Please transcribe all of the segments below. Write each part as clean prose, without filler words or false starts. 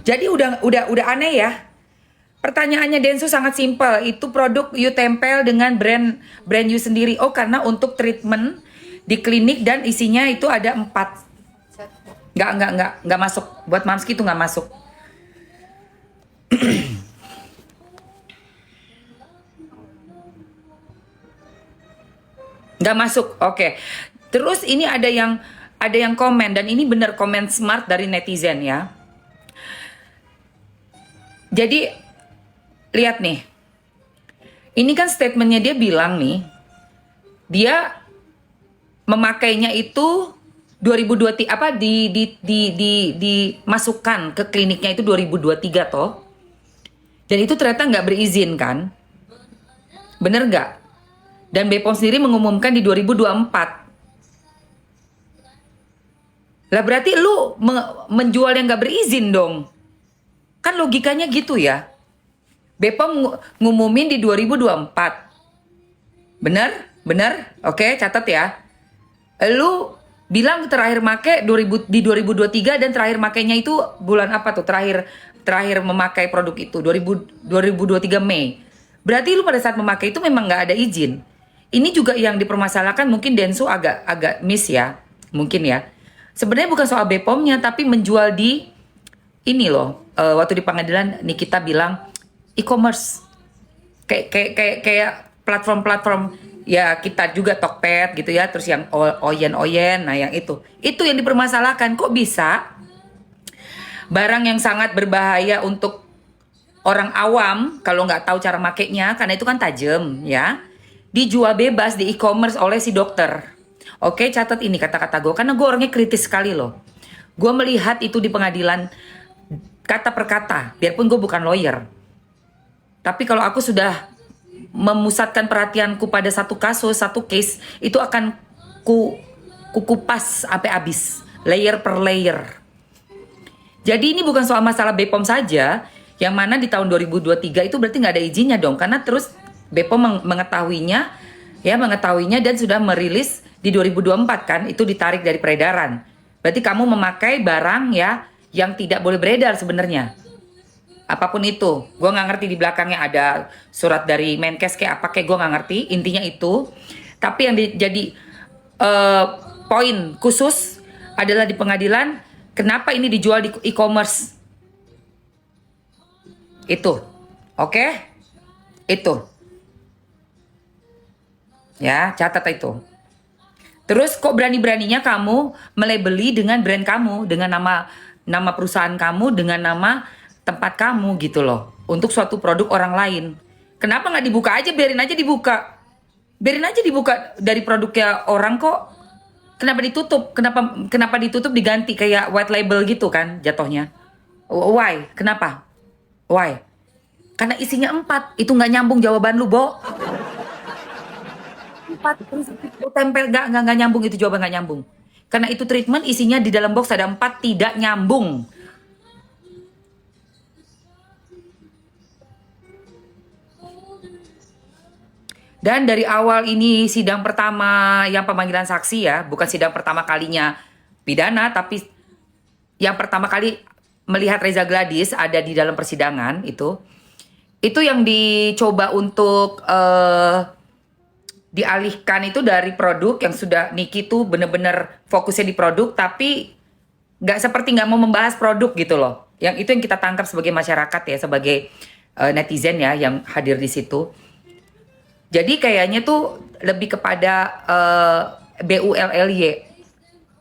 Jadi udah aneh ya. Pertanyaannya Densu sangat simpel. Itu produk you tempel dengan brand you sendiri. Oh, karena untuk treatment di klinik dan isinya itu ada 4. Nggak masuk. Buat Mamski itu nggak masuk. Nggak masuk. Oke. Terus ini ada yang komen dan ini bener komen smart dari netizen ya. Jadi lihat nih. Ini kan statementnya dia bilang nih, dia memakainya itu 2023 apa dimasukkan ke kliniknya itu 2023 toh. Dan itu ternyata nggak berizin kan? Bener nggak? Dan BPOM sendiri mengumumkan di 2024. Lah berarti lu menjual yang nggak berizin dong. Kan logikanya gitu ya. BPOM ngumumin di 2024. Bener? Bener? Oke, catat ya. Lu bilang terakhir make di 2023 dan terakhir makainya itu bulan apa tuh? Terakhir memakai produk itu 2023 Mei. Berarti lu pada saat memakai itu memang nggak ada izin. Ini juga yang dipermasalahkan mungkin Densu agak miss ya. Mungkin ya. Sebenarnya bukan soal BPOM-nya tapi menjual di ini loh. Waktu di pengadilan Nikita bilang e-commerce. Kayak platform-platform ya kita juga Tokped gitu ya, terus yang Oyen, nah yang itu yang dipermasalahkan. Kok bisa barang yang sangat berbahaya untuk orang awam kalau nggak tahu cara makainya, karena itu kan tajam ya, dijual bebas di e-commerce oleh si dokter. Oke, catat ini kata-kata gue karena gue orangnya kritis sekali loh. Gue melihat itu di pengadilan kata per kata, biarpun gue bukan lawyer. Tapi kalau aku sudah memusatkan perhatianku pada satu kasus, satu case, itu akan kupas sampai habis, layer per layer. Jadi ini bukan soal masalah BPOM saja, yang mana di tahun 2023 itu berarti nggak ada izinnya dong, karena terus BPOM mengetahuinya dan sudah merilis di 2024 kan, itu ditarik dari peredaran. Berarti kamu memakai barang ya yang tidak boleh beredar sebenarnya. Apapun itu, gue nggak ngerti di belakangnya ada surat dari Menkes kayak apa, kayak gue nggak ngerti. Intinya itu, tapi yang jadi poin khusus adalah di pengadilan, kenapa ini dijual di e-commerce? Itu, oke? Itu, ya catat itu. Terus kok berani-beraninya kamu melabeli dengan brand kamu, dengan nama perusahaan kamu, dengan nama tempat kamu gitu loh, untuk suatu produk orang lain. Kenapa nggak dibuka aja, biarin aja dibuka dari produknya orang kok. Kenapa ditutup? Kenapa ditutup diganti kayak white label gitu kan jatuhnya? Why? Kenapa? Why? Karena isinya 4, itu nggak nyambung jawaban lu, Bo. 4 tempel nggak nyambung, itu jawaban nggak nyambung. Karena itu treatment isinya di dalam box ada 4, tidak nyambung. Dan dari awal ini sidang pertama yang pemanggilan saksi ya, bukan sidang pertama kalinya pidana, tapi yang pertama kali melihat Reza Gladys ada di dalam persidangan itu yang dicoba untuk dialihkan itu dari produk yang sudah Niki tuh bener-bener fokusnya di produk, tapi seperti nggak mau membahas produk gitu loh. Yang itu yang kita tangkap sebagai masyarakat ya, sebagai netizen ya yang hadir di situ. Jadi kayaknya tuh lebih kepada BULLY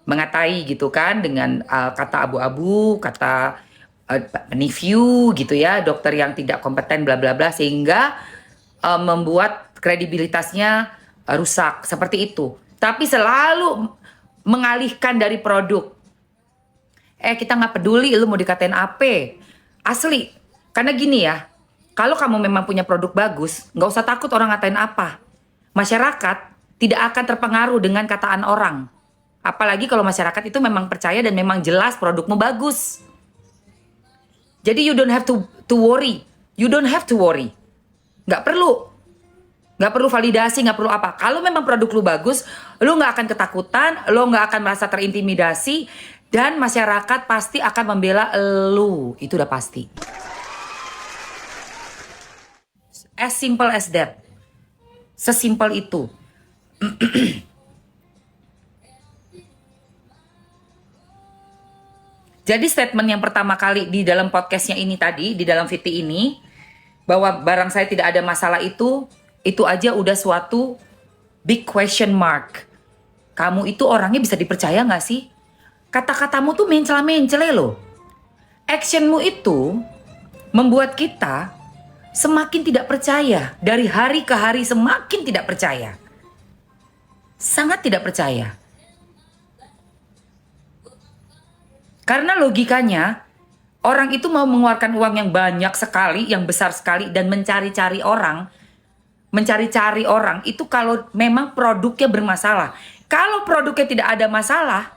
mengatai gitu kan, dengan kata abu-abu, kata penifu gitu ya, dokter yang tidak kompeten bla bla bla, sehingga membuat kredibilitasnya rusak seperti itu. Tapi selalu mengalihkan dari produk. Kita nggak peduli lu mau dikatain apa, asli. Karena gini ya, kalau kamu memang punya produk bagus, nggak usah takut orang ngatain apa. Masyarakat tidak akan terpengaruh dengan kataan orang. Apalagi kalau masyarakat itu memang percaya dan memang jelas produkmu bagus. Jadi you don't have to worry. You don't have to worry. Nggak perlu. Nggak perlu validasi, nggak perlu apa. Kalau memang produk lu bagus, lu nggak akan ketakutan, lu nggak akan merasa terintimidasi. Dan masyarakat pasti akan membela elu. Itu udah pasti. As simple as that. Sesimpel itu. Jadi statement yang pertama kali di dalam podcastnya ini tadi, di dalam VT ini, bahwa barang saya tidak ada masalah itu aja udah suatu big question mark. Kamu itu orangnya bisa dipercaya gak sih? Kata-katamu tuh mencela-mencele loh. Actionmu itu membuat kita semakin tidak percaya. Dari hari ke hari semakin tidak percaya. Sangat tidak percaya. Karena logikanya, orang itu mau mengeluarkan uang yang banyak sekali, yang besar sekali, dan mencari-cari orang. Mencari-cari orang itu kalau memang produknya bermasalah. Kalau produknya tidak ada masalah,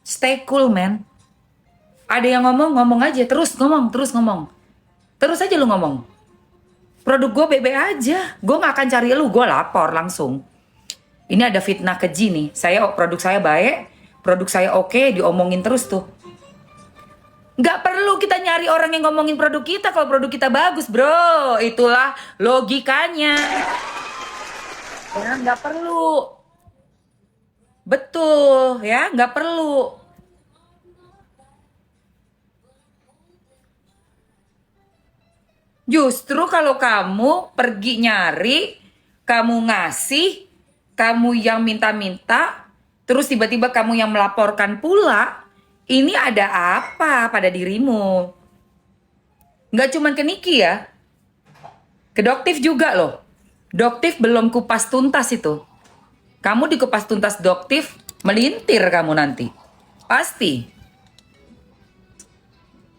stay cool, man. Ada yang ngomong aja, terus ngomong. Terus aja lu ngomong. Produk gue bebe aja, gue gak akan cari lu, gue lapor langsung. Ini ada fitnah keji nih, produk saya baik, produk saya oke, diomongin terus tuh. Gak perlu kita nyari orang yang ngomongin produk kita kalau produk kita bagus, bro. Itulah logikanya. Ya, gak perlu. Betul, ya, gak perlu. Justru kalau kamu pergi nyari, kamu ngasih, kamu yang minta-minta, terus tiba-tiba kamu yang melaporkan pula, ini ada apa pada dirimu? Nggak cuma ke Niki ya, ke Doktif juga loh. Doktif belum kupas tuntas itu. Kamu dikupas tuntas Doktif, melintir kamu nanti. Pasti.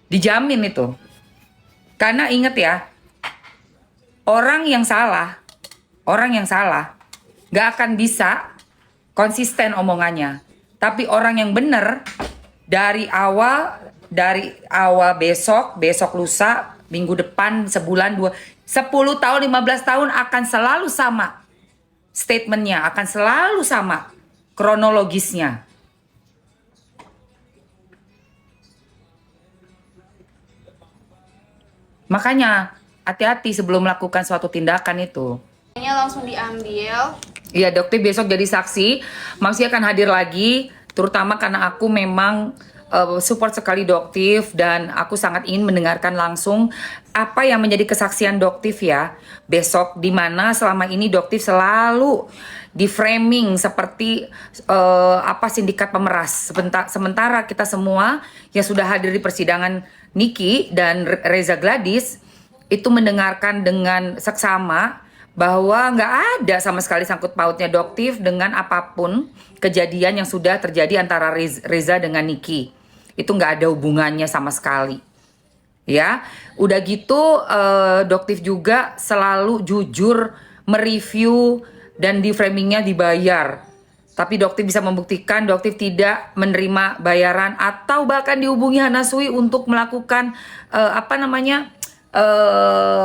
Dijamin itu. Karena inget ya, orang yang salah gak akan bisa konsisten omongannya. Tapi orang yang benar dari awal besok lusa, minggu depan, sebulan, 10 tahun, 15 tahun akan selalu sama statementnya, akan selalu sama kronologisnya. Makanya hati-hati sebelum melakukan suatu tindakan itu. Langsung diambil. Iya, Dokter besok jadi saksi. Mamsi akan hadir lagi, terutama karena aku memang support sekali Doktif dan aku sangat ingin mendengarkan langsung apa yang menjadi kesaksian Doktif ya besok, di mana selama ini Doktif selalu di framing seperti sindikat pemeras. Sementara kita semua yang sudah hadir di persidangan Niki dan Reza Gladys itu mendengarkan dengan seksama bahwa nggak ada sama sekali sangkut pautnya Doktif dengan apapun kejadian yang sudah terjadi antara Reza dengan Niki. Itu nggak ada hubungannya sama sekali. Ya, udah gitu Doktif juga selalu jujur mereview dan di framingnya dibayar. Tapi Doktif bisa membuktikan Doktif tidak menerima bayaran atau bahkan dihubungi Hanasui untuk melakukan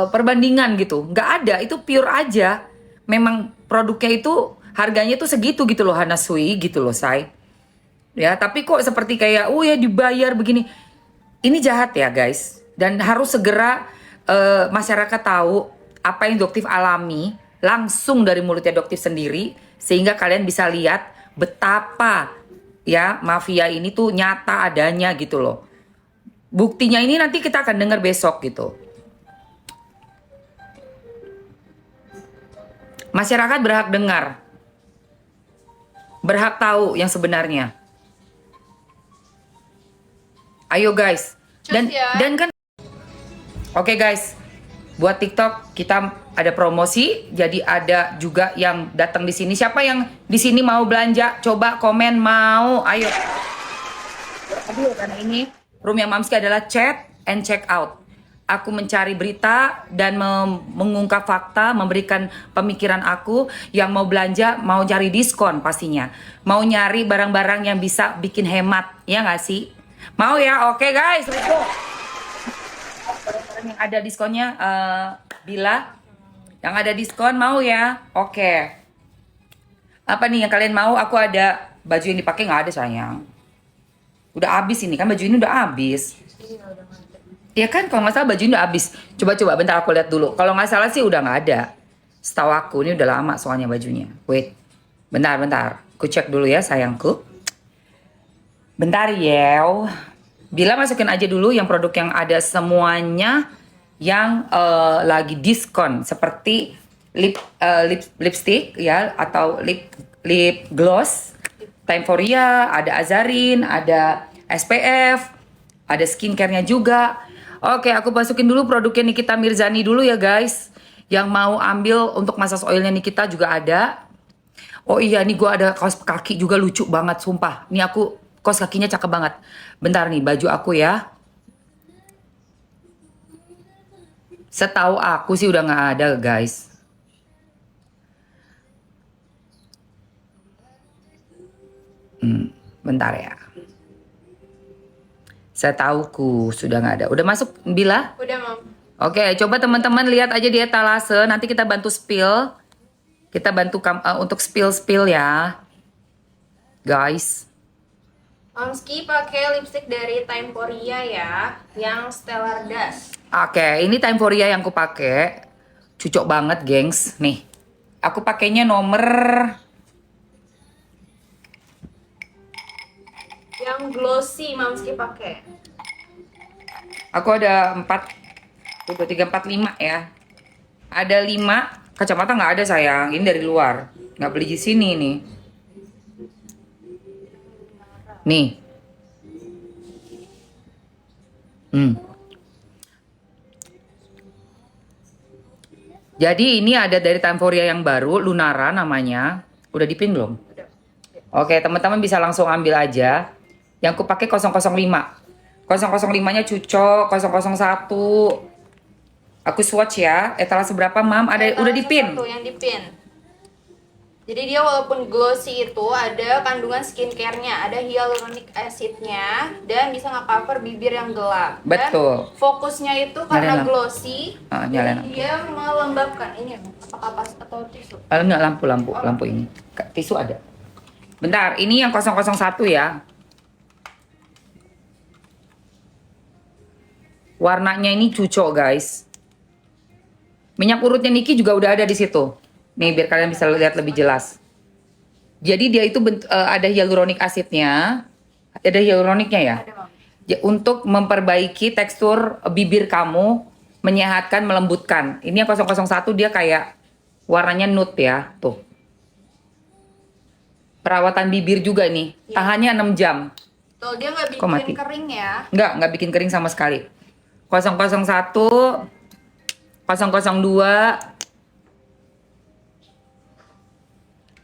perbandingan gitu. Nggak ada, itu pure aja. Memang produknya itu harganya itu segitu gitu loh Hanasui gitu loh say. Ya, tapi kok seperti kayak ya dibayar begini. Ini jahat ya guys. Dan harus segera masyarakat tahu apa yang Doktif alami langsung dari mulutnya Doktif sendiri, sehingga kalian bisa lihat betapa ya mafia ini tuh nyata adanya gitu loh. Buktinya ini nanti kita akan dengar besok gitu. Masyarakat berhak dengar, berhak tahu yang sebenarnya. Ayo guys. Dan kan oke guys, buat TikTok kita ada promosi, jadi ada juga yang datang di sini. Siapa yang di sini mau belanja? Coba komen mau. Ayo. Aduh, karena ini room yang Mamski adalah chat and check out. Aku mencari berita dan mengungkap fakta, memberikan pemikiran aku. Yang mau belanja, mau cari diskon pastinya. Mau nyari barang-barang yang bisa bikin hemat, ya nggak sih? Mau ya? Oke guys, let's go. Barang-barang yang ada diskonnya, Bila yang ada diskon mau ya? Oke. Apa nih yang kalian mau? Aku ada baju yang dipakai nggak ada sayang. Udah habis ini kan, baju ini udah habis. Ya kan, kalau nggak salah baju ini udah habis. Coba bentar aku lihat dulu. Kalau nggak salah sih udah nggak ada. Setahu aku ini udah lama soalnya bajunya. Wait, bentar. Aku cek dulu ya sayangku. Bentar yew. Bila masukin aja dulu yang produk yang ada semuanya yang lagi diskon seperti lipstick ya atau lip gloss, Timeforia, ada Azarin, ada SPF, ada skincare-nya juga. Oke, aku masukin dulu produknya Nikita Mirzani dulu ya guys. Yang mau ambil untuk massage oilnya Nikita juga ada. Oh iya, nih gue ada kaos kaki juga lucu banget, sumpah. Nih aku kaos kakinya cakep banget. Bentar nih, baju aku ya. Setahu aku sih udah nggak ada guys. Bentar ya. Setahuku sudah nggak ada. Udah masuk Bila? Udah, Mam. Oke, coba teman-teman lihat aja di etalase. Nanti kita bantu spill. Kita bantu untuk spill ya, guys. Mamski pakai lipstick dari Timeforia ya, yang Stellar Dust. Oke, ini Timeforia yang aku pakai. Cucok banget, gengs. Nih, aku pakainya nomor Yang glossy Mamski pakai. aku ada 4, 2, 3, 4, 5 ya. Ada 5, kacamata nggak ada sayang. Ini dari luar, nggak beli di sini nih. Nih. Jadi ini ada dari Timeforia yang baru, Lunara namanya. Udah dipin belum? Udah. Oke, teman-teman bisa langsung ambil aja. Yang aku pakai 005. 005-nya Cucok, 001. Aku swatch ya. Etalase berapa, Mam? Ada udah dipin. Satu yang dipin. Jadi dia walaupun glossy itu ada kandungan skincare-nya, ada hyaluronic acid-nya dan bisa nge-cover bibir yang gelap. Betul. Dan fokusnya itu karena Nyalain lampu. glossy, Nyalain jadi dia melembabkan. Ini apa kapas atau tisu? Enggak, lampu ini. Tisu ada. Bentar, ini yang 001 ya. Warnanya ini Cucok, guys. Minyak urutnya Niki juga udah ada di situ. Nih, biar kalian bisa lihat lebih jelas. Jadi dia itu ada hyaluronic acidnya. Ada hyaluroniknya ya? Ada, Mam. Untuk memperbaiki tekstur bibir kamu, menyehatkan, melembutkan. Ini yang 001 dia kayak warnanya nude ya, tuh. Perawatan bibir juga nih, Iya. tahannya 6 jam. Tuh, dia nggak Kok mati? bikin kering ya. Nggak bikin kering sama sekali. 001, 002,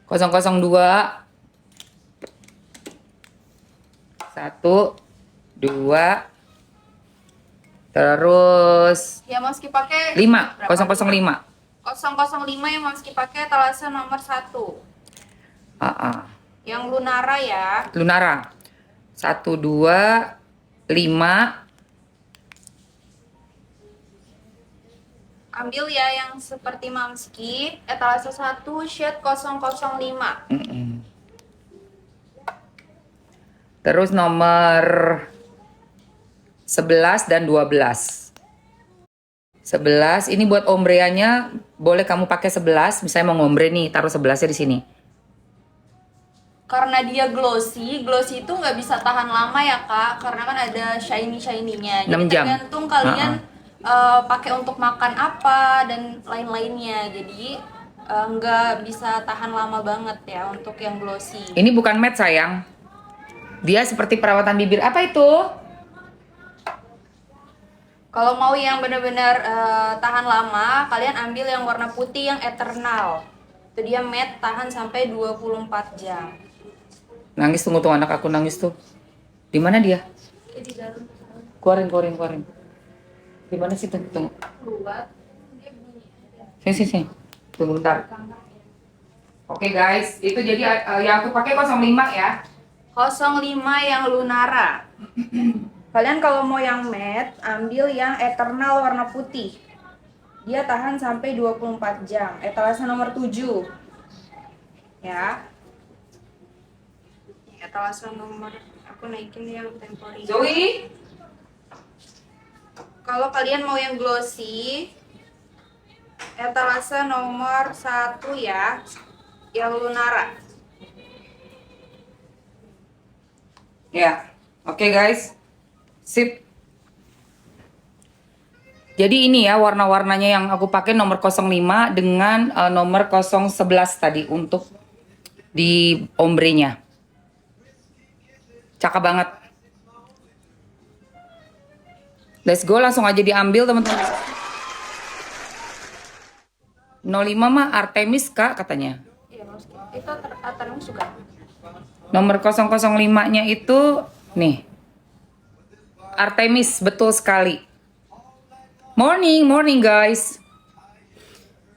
002, 1, 2, terus Ya Mamski pakai 5, berapa? 005. 005 yang Mamski pakai etalase nomor 1. Yang Lunara ya. Lunara 1, 2, 5. Ambil ya yang seperti Mamski, etalase 1 shade 005. Terus nomor 11 dan 12. 11 ini buat ombreannya, boleh kamu pakai 11, misalnya mau ngombre nih, taruh 11-nya di sini. Karena dia glossy itu nggak bisa tahan lama ya Kak, karena kan ada shiny-shiny-nya. Jadi 6 jam. tergantung kalian pakai untuk makan apa dan lain-lainnya. Jadi nggak bisa tahan lama banget ya untuk yang glossy. Ini bukan matte sayang. Dia seperti perawatan bibir. Apa itu? Kalau mau yang benar-benar tahan lama, kalian ambil yang warna putih yang Eternal. Itu dia matte, tahan sampai 24 jam. Nangis, tunggu anak aku nangis tuh. Di mana dia? Di dalam. Keluarin. Di mana sih? Tunggu. Keluar. Sini. Tunggu bentar. Oke guys, itu jadi yang aku pakai 05 ya. 05 yang Lunara. Kalian kalau mau yang matte, ambil yang Eternal warna putih. Dia tahan sampai 24 jam. Etalase nomor 7. Ya. Etalase nomor, aku naikin yang temporary. Zoe? Kalau kalian mau yang glossy, etalase nomor 1 ya, yang Lunara. Ya, oke guys. Sip. Jadi ini ya warna-warnanya yang aku pakai nomor 05 dengan nomor 011 tadi untuk di ombrenya. Cakep banget. Let's go, langsung aja diambil teman-teman. 05 mah Artemis Kak katanya. Iya, itu Artemis juga. Nomor 005-nya itu nih. Artemis, betul sekali. Morning guys.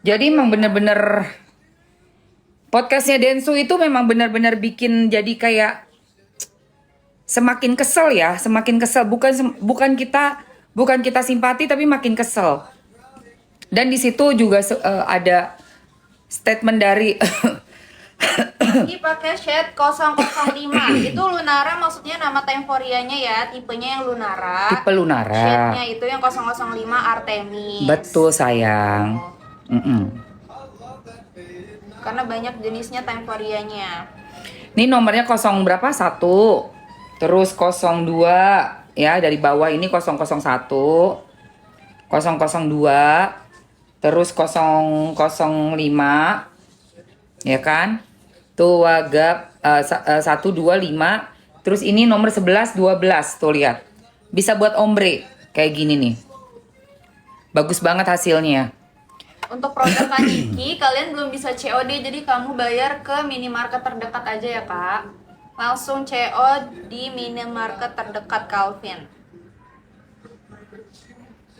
Jadi emang bener-bener podcastnya Densu itu memang benar-benar bikin jadi kayak semakin kesel ya, semakin kesel. Bukan kita simpati tapi makin kesel. Dan di situ juga ada statement dari Ini pakai shade 005. Itu Lunara, maksudnya nama Temphorianya ya, tipenya yang Lunara. tipe Lunara. Shade-nya itu yang 005 Artemis. Betul sayang. Karena banyak jenisnya Temphorianya. Ini nomornya 0 berapa? 1. Terus 02 ya, dari bawah ini 001. 002. Terus 005. Ya kan? Tuh wagap 125. Terus ini nomor 11 12. Tuh lihat. Bisa buat ombre kayak gini nih. Bagus banget hasilnya. Untuk produk Kaniki, kalian belum bisa COD, jadi kamu bayar ke minimarket terdekat aja ya kak. Langsung CO di minimarket terdekat Calvin.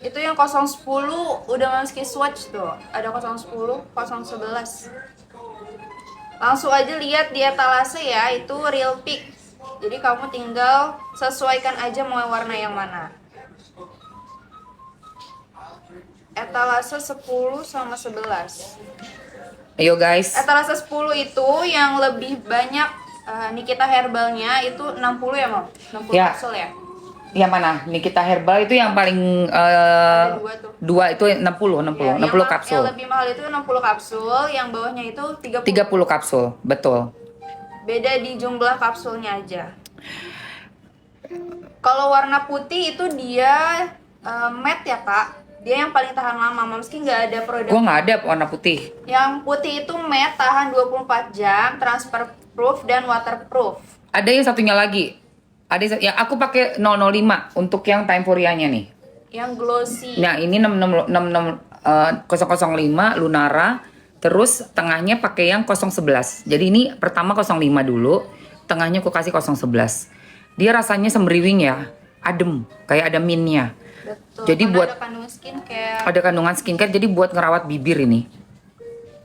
Itu yang 010 udah masukin swatch tuh. Ada 010, 011. Langsung aja lihat di etalase ya, itu real pick. Jadi kamu tinggal sesuaikan aja mau warna yang mana. Etalase 10 sama 11. Ayo guys. Etalase 10 itu yang lebih banyak Nikita Herbalnya itu 60 ya Mam? 60 Ya. kapsul ya? Yang mana? Nikita Herbal itu yang paling Ada dua tuh. dua itu 60 Ya, 60 kapsul. Yang lebih mahal itu 60 kapsul, yang bawahnya itu 30. 30 kapsul, betul. Beda di jumlah kapsulnya aja. Kalau warna putih itu dia matte ya kak. Dia yang paling tahan lama, meski nggak ada produk. Gua nggak ada warna putih. Yang putih itu matte, tahan 24 jam, transfer proof dan waterproof. Ada yang satunya lagi. Ada yang aku pakai 005 untuk yang Temphorianya nih. Yang glossy. Nah, ini 005 Lunara, terus tengahnya pakai yang 011. Jadi ini pertama 05 dulu, tengahnya aku kasih 011. Dia rasanya sembriwing ya, adem, kayak ada mintnya. Betul. Jadi Karena buat ada kandungan skincare. ada kandungan skincare, jadi buat ngerawat bibir ini.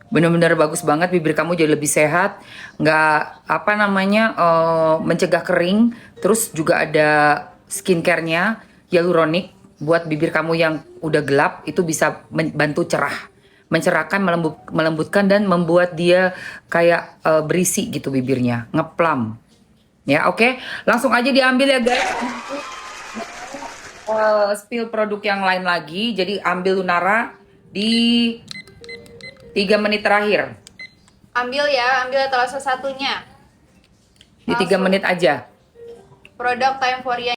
Bener-bener bagus banget, bibir kamu jadi lebih sehat, nggak mencegah kering. Terus juga ada skincare-nya hyaluronic buat bibir kamu yang udah gelap, itu bisa membantu cerah, mencerahkan, melembutkan dan membuat dia kayak berisi gitu bibirnya, ngeplam. Ya oke, langsung aja diambil ya guys. Spill produk yang lain lagi, jadi ambil Lunara di 3 menit terakhir. Ambil ya, ambil etalase satunya. Di 3 menit aja. Produk Temphorianya